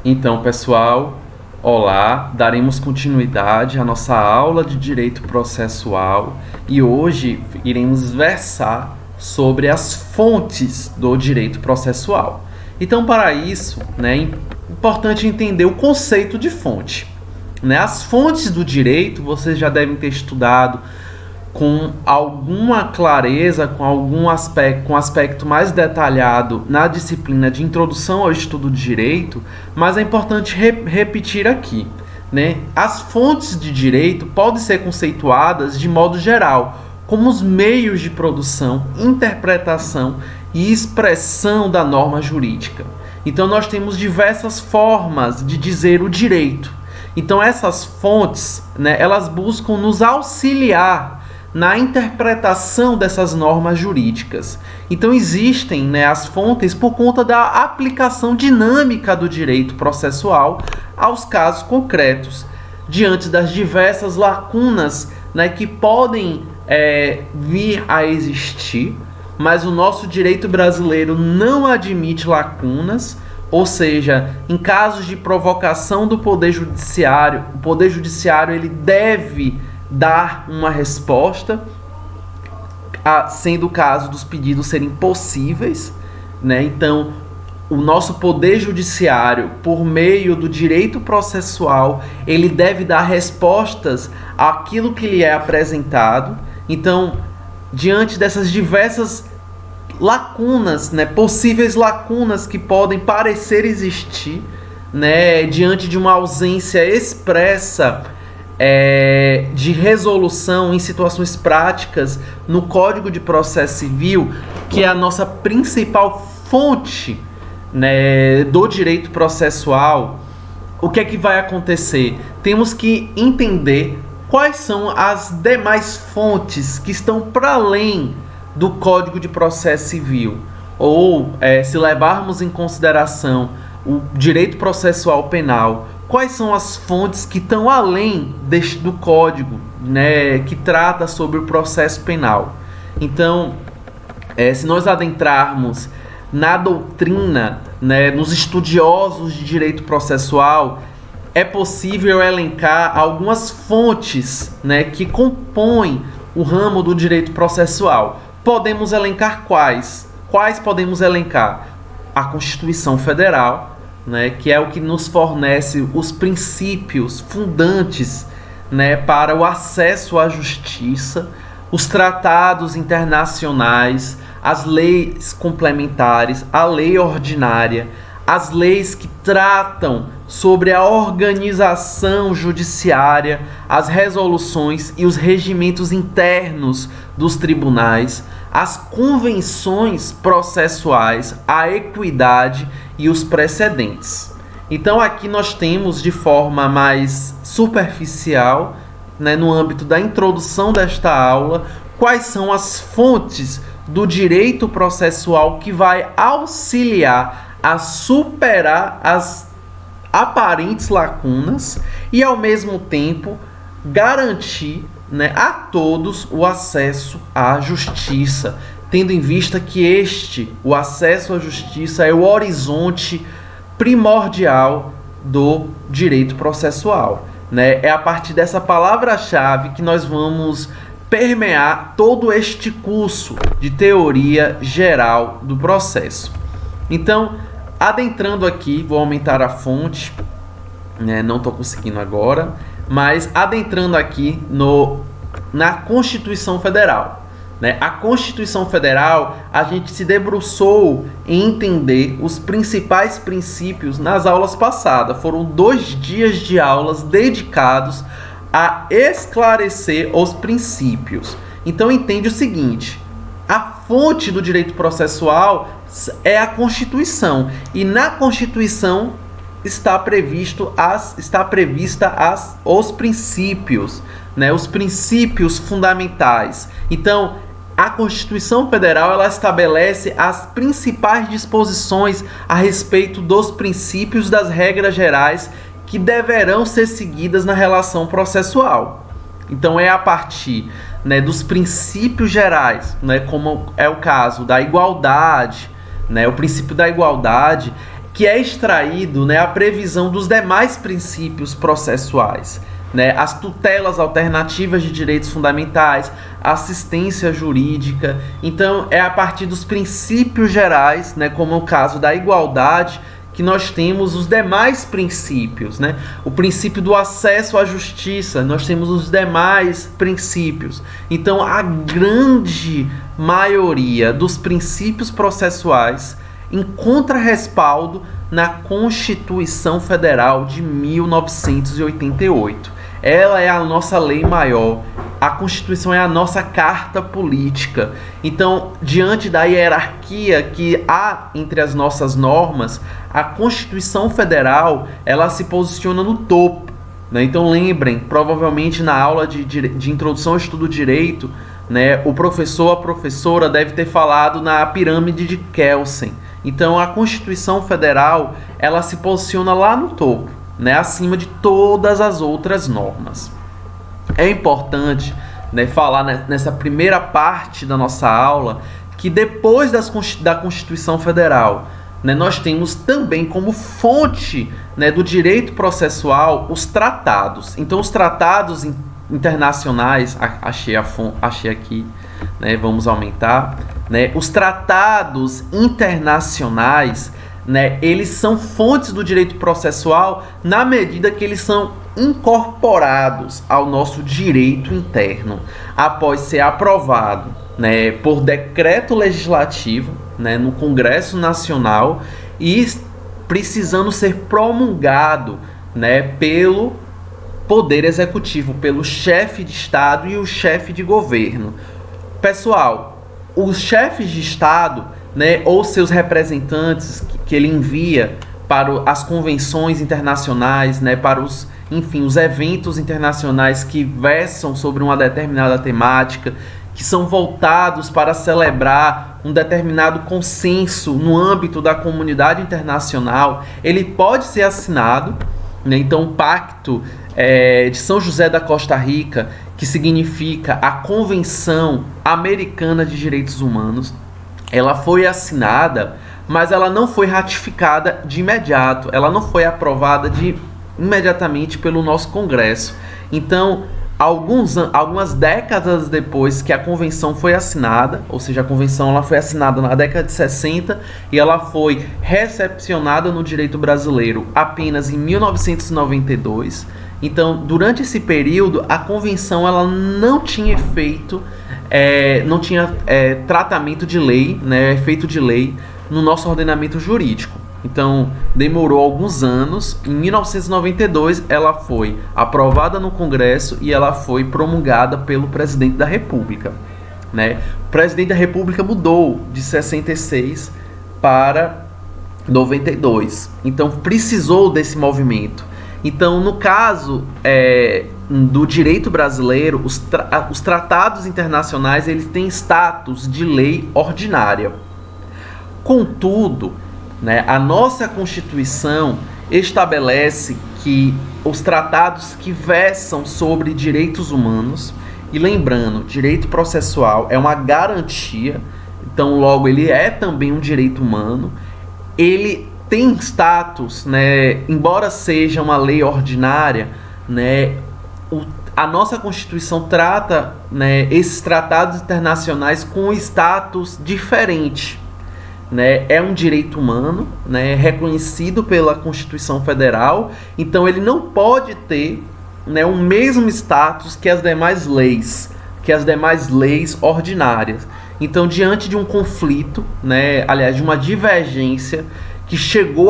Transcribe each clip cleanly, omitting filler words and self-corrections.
Então, pessoal, olá, daremos continuidade à nossa aula de direito processual e hoje iremos versar sobre as fontes do direito processual. Então, para isso, é importante entender o conceito de fonte. As fontes do direito, vocês já devem ter estudado com alguma clareza, com algum aspecto mais detalhado na disciplina de introdução ao estudo de direito, mas é importante repetir aqui. As fontes de direito podem ser conceituadas de modo geral como os meios de produção, interpretação e expressão da norma jurídica. Então nós temos diversas formas de dizer o direito. Então essas fontes, elas buscam nos auxiliar na interpretação dessas normas jurídicas. Então existem as fontes por conta da aplicação dinâmica do direito processual aos casos concretos, diante das diversas lacunas que podem vir a existir, mas o nosso direito brasileiro não admite lacunas, ou seja, em casos de provocação do Poder Judiciário, o Poder Judiciário ele deve dar uma resposta, sendo o caso dos pedidos serem possíveis, Então, o nosso Poder Judiciário, por meio do direito processual, ele deve dar respostas àquilo que lhe é apresentado. Então, diante dessas diversas lacunas, possíveis lacunas que podem parecer existir, diante de uma ausência expressa de resolução em situações práticas no Código de Processo Civil, que é a nossa principal fonte do direito processual, o que é que vai acontecer? Temos que entender quais são as demais fontes que estão para além do Código de Processo Civil, ou se levarmos em consideração o direito processual penal, quais são as fontes que estão além do Código, que trata sobre o processo penal. Então, se nós adentrarmos na doutrina, nos estudiosos de direito processual, é possível elencar algumas fontes que compõem o ramo do direito processual. Podemos elencar quais? Quais podemos elencar? A Constituição Federal, que é o que nos fornece os princípios fundantes para o acesso à justiça, os tratados internacionais, as leis complementares, a lei ordinária, as leis que tratam sobre a organização judiciária, as resoluções e os regimentos internos dos tribunais, as convenções processuais, a equidade e os precedentes. Então aqui nós temos de forma mais superficial, no âmbito da introdução desta aula, quais são as fontes do direito processual que vai auxiliar a superar as aparentes lacunas e, ao mesmo tempo, garantir a todos o acesso à justiça, tendo em vista que o acesso à justiça, é o horizonte primordial do direito processual. É a partir dessa palavra-chave que nós vamos permear todo este curso de teoria geral do processo. Então, adentrando aqui, vou aumentar a fonte, não estou conseguindo agora, mas adentrando aqui na Constituição Federal. A Constituição Federal, a gente se debruçou em entender os principais princípios nas aulas passadas. Foram 2 dias de aulas dedicados a esclarecer os princípios. Então entende o seguinte: a fonte do direito processual é a Constituição, e na Constituição está prevista os princípios, os princípios fundamentais. Então, a Constituição Federal ela estabelece as principais disposições a respeito dos princípios das regras gerais que deverão ser seguidas na relação processual. Então, é a partir dos princípios gerais, como é o caso da igualdade, o princípio da igualdade, que é extraído, né, a previsão dos demais princípios processuais, né, as tutelas alternativas de direitos fundamentais, assistência jurídica. Então, é a partir dos princípios gerais, né, como o caso da igualdade, que nós temos os demais princípios, né? O princípio do acesso à justiça, nós temos os demais princípios. Então, a grande maioria dos princípios processuais encontra respaldo na Constituição Federal de 1988. Ela é a nossa lei maior. A Constituição é a nossa carta política. Então, diante da hierarquia que há entre as nossas normas, a Constituição Federal, ela se posiciona no topo, né? Então, lembrem, provavelmente na aula de introdução ao estudo do direito, né, o professor, a professora deve ter falado na pirâmide de Kelsen. Então, a Constituição Federal, ela se posiciona lá no topo, né, acima de todas as outras normas. É importante, né, falar nessa primeira parte da nossa aula que depois da Constituição Federal, né, nós temos também como fonte, né, do direito processual os tratados. Então, os tratados internacionais, achei aqui, né, vamos aumentar, né, os tratados internacionais, né, eles são fontes do direito processual na medida que eles são incorporados ao nosso direito interno após ser aprovado, né, por decreto legislativo, né, no Congresso Nacional e precisando ser promulgado, né, pelo Poder Executivo, pelo chefe de Estado e o chefe de governo. Pessoal, os chefes de Estado, né, ou seus representantes que ele envia para as convenções internacionais, né, para os eventos internacionais que versam sobre uma determinada temática, que são voltados para celebrar um determinado consenso no âmbito da comunidade internacional, ele pode ser assinado, né? Então, o Pacto de São José da Costa Rica, que significa a Convenção Americana de Direitos Humanos, ela foi assinada, mas ela não foi ratificada de imediato, ela não foi aprovada imediatamente pelo nosso Congresso. Então, algumas décadas depois que a convenção foi assinada, ou seja, a convenção ela foi assinada na década de 60 e ela foi recepcionada no direito brasileiro apenas em 1992. Então, durante esse período, a convenção ela não tinha efeito, não tinha tratamento de lei, né, efeito de lei no nosso ordenamento jurídico. Então, demorou alguns anos. Em 1992, ela foi aprovada no Congresso e ela foi promulgada pelo presidente da República, né? O presidente da República mudou de 66 para 92. Então, precisou desse movimento. Então, no caso do direito brasileiro, os tratados internacionais eles têm status de lei ordinária. Contudo, né, a nossa Constituição estabelece que os tratados que versam sobre direitos humanos, e lembrando, direito processual é uma garantia, então logo ele é também um direito humano, ele tem status, né, embora seja uma lei ordinária, né, a nossa Constituição trata, né, esses tratados internacionais com status diferente. Né, é um direito humano, né, reconhecido pela Constituição Federal, então ele não pode ter, né, o mesmo status que as demais leis ordinárias. Então, diante de um conflito, né, aliás, de uma divergência que chegou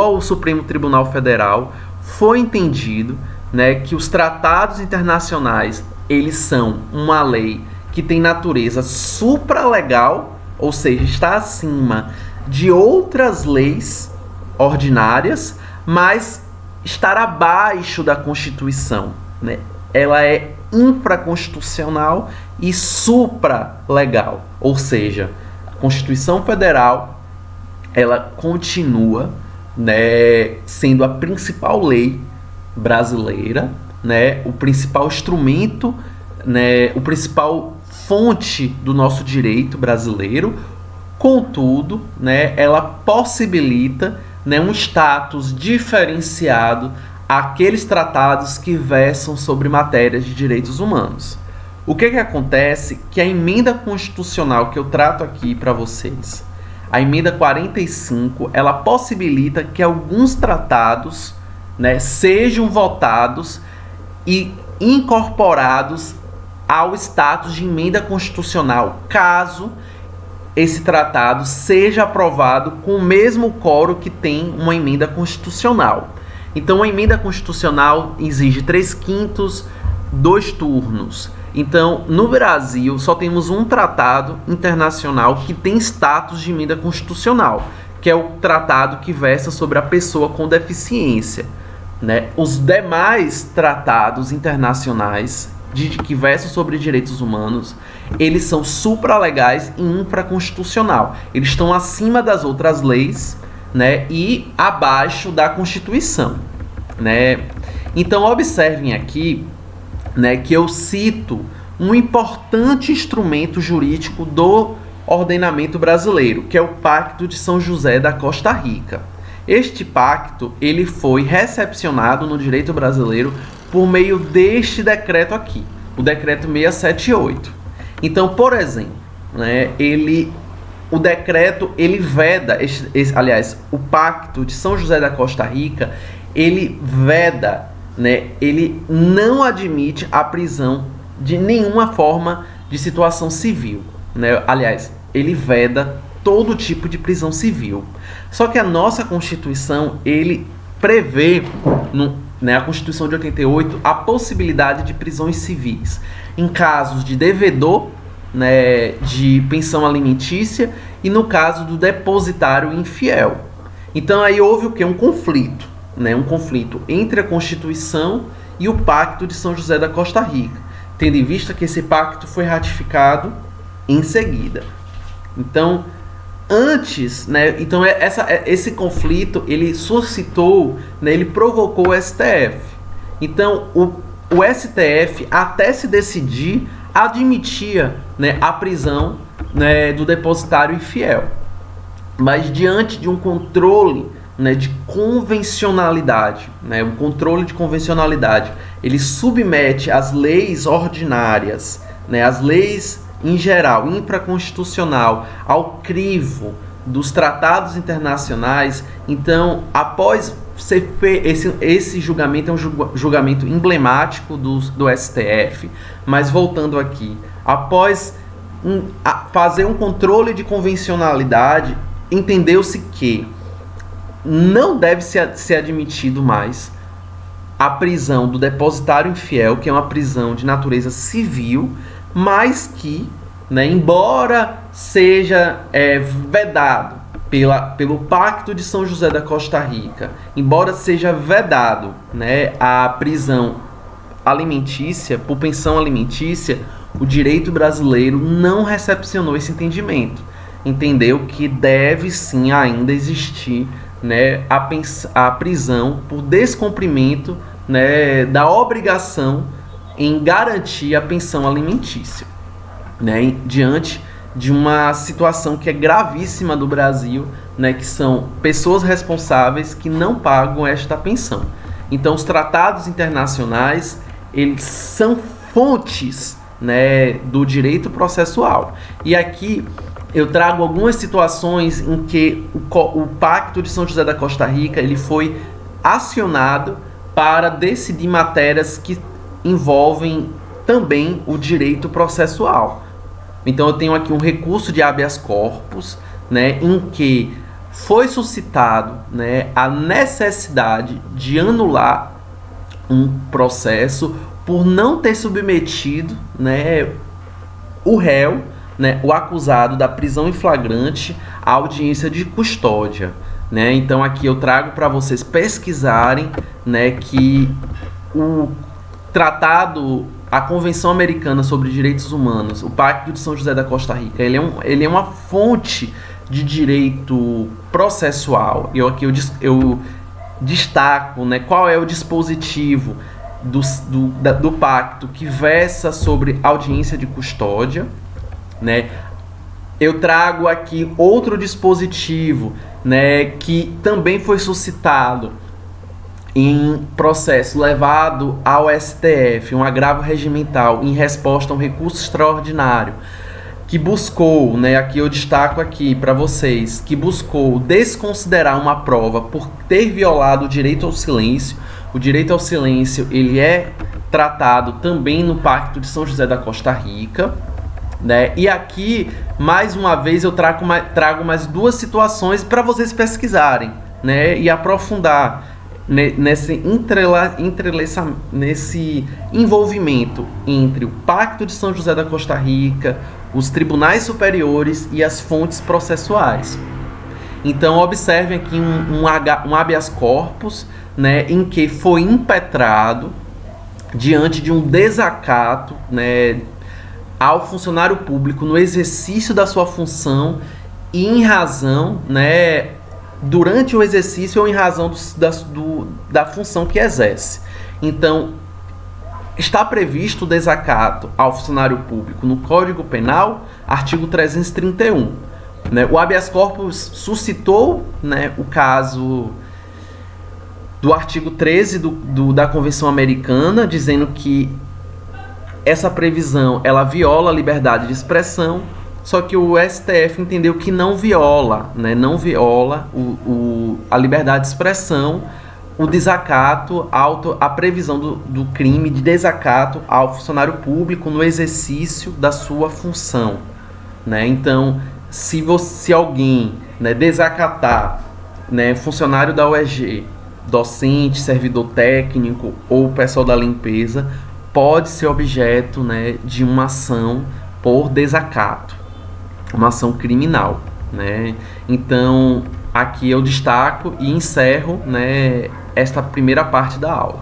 ao Supremo Tribunal Federal, foi entendido, né, que os tratados internacionais eles são uma lei que tem natureza supralegal, ou seja, está acima de outras leis ordinárias, mas estar abaixo da Constituição, né? Ela é infraconstitucional e supralegal, ou seja, a Constituição Federal ela continua, né, sendo a principal lei brasileira, né, o principal instrumento, né, o principal fonte do nosso direito brasileiro, Contudo, né, ela possibilita, né, um status diferenciado àqueles tratados que versam sobre matérias de direitos humanos. O que acontece? Que a emenda constitucional que eu trato aqui para vocês, a emenda 45, ela possibilita que alguns tratados, né, sejam votados e incorporados ao status de emenda constitucional, caso esse tratado seja aprovado com o mesmo quórum que tem uma emenda constitucional. Então, a emenda constitucional exige 3/5, 2 turnos. Então, no Brasil, só temos um tratado internacional que tem status de emenda constitucional, que é o tratado que versa sobre a pessoa com deficiência, né? Os demais tratados internacionais que versam sobre direitos humanos, eles são supralegais e infraconstitucional. Eles estão acima das outras leis, né, e abaixo da Constituição, né? Então, observem aqui, né, que eu cito um importante instrumento jurídico do ordenamento brasileiro, que é o Pacto de São José da Costa Rica. Este pacto, ele foi recepcionado no direito brasileiro por meio deste decreto aqui, o decreto 678. Então, por exemplo, né, o decreto, ele veda, o Pacto de São José da Costa Rica, ele veda, né, ele não admite a prisão de nenhuma forma de situação civil, né? Aliás, ele veda todo tipo de prisão civil. Só que a nossa Constituição, ele prevê, né, a Constituição de 88, a possibilidade de prisões civis em casos de devedor, né, de pensão alimentícia e no caso do depositário infiel. Então aí houve o que? Um conflito, né, um conflito entre a Constituição e o Pacto de São José da Costa Rica, tendo em vista que esse pacto foi ratificado em seguida. Então, antes, né, então esse conflito, ele suscitou, né, ele provocou o STF. Então, o STF, até se decidir, admitia, né, a prisão, né, do depositário infiel. Mas diante de um controle, né, de convencionalidade, né, um controle de convencionalidade, ele submete as leis ordinárias, né, as leis em geral, infraconstitucional, ao crivo dos tratados internacionais. Então, após esse julgamento é um julgamento emblemático do STF, mas voltando aqui, após fazer um controle de convencionalidade, entendeu-se que não deve ser admitido mais a prisão do depositário infiel, que é uma prisão de natureza civil, mas que, né, embora seja vedado pelo Pacto de São José da Costa Rica, embora seja vedado, né, a prisão alimentícia, por pensão alimentícia, o direito brasileiro não recepcionou esse entendimento. Entendeu que deve sim ainda existir, né, a prisão por descumprimento, né, da obrigação em garantir a pensão alimentícia, né, diante de uma situação que é gravíssima do Brasil, né, que são pessoas responsáveis que não pagam esta pensão. Então, os tratados internacionais, eles são fontes, né, do direito processual. E aqui eu trago algumas situações em que o Pacto de São José da Costa Rica, ele foi acionado para decidir matérias que envolvem também o direito processual. Então eu tenho aqui um recurso de habeas corpus, né, em que foi suscitado, né, a necessidade de anular um processo por não ter submetido, né, o réu, né, o acusado da prisão em flagrante à audiência de custódia, né? Então aqui eu trago para vocês pesquisarem, né, que o tratado, a Convenção Americana sobre Direitos Humanos, o Pacto de São José da Costa Rica, ele é uma fonte de direito processual. Eu destaco, né, qual é o dispositivo do pacto que versa sobre audiência de custódia, né? eu trago aqui outro dispositivo, né, que também foi suscitado em processo levado ao STF, um agravo regimental em resposta a um recurso extraordinário, que buscou, né, aqui eu destaco aqui para vocês, que buscou desconsiderar uma prova por ter violado o direito ao silêncio. O direito ao silêncio, ele é tratado também no Pacto de São José da Costa Rica, né? E aqui, mais uma vez, eu trago mais duas situações para vocês pesquisarem, né, e aprofundar nesse envolvimento entre o Pacto de São José da Costa Rica, os tribunais superiores e as fontes processuais. Então, observem aqui um habeas corpus, né, em que foi impetrado diante de um desacato, né, ao funcionário público no exercício da sua função e em razão, né, durante o exercício ou em razão da função que exerce. Então, está previsto o desacato ao funcionário público no Código Penal, artigo 331. Né? O habeas corpus suscitou, né, o caso do artigo 13 da Convenção Americana, dizendo que essa previsão ela viola a liberdade de expressão, só que o STF entendeu que não viola, né, a liberdade de expressão, o desacato, a previsão do crime de desacato ao funcionário público no exercício da sua função. Né? Então, se alguém, né, desacatar, né, funcionário da UEG, docente, servidor técnico ou pessoal da limpeza, pode ser objeto, né, de uma ação por desacato, uma ação criminal. Né? Então, aqui eu destaco e encerro, né, esta primeira parte da aula.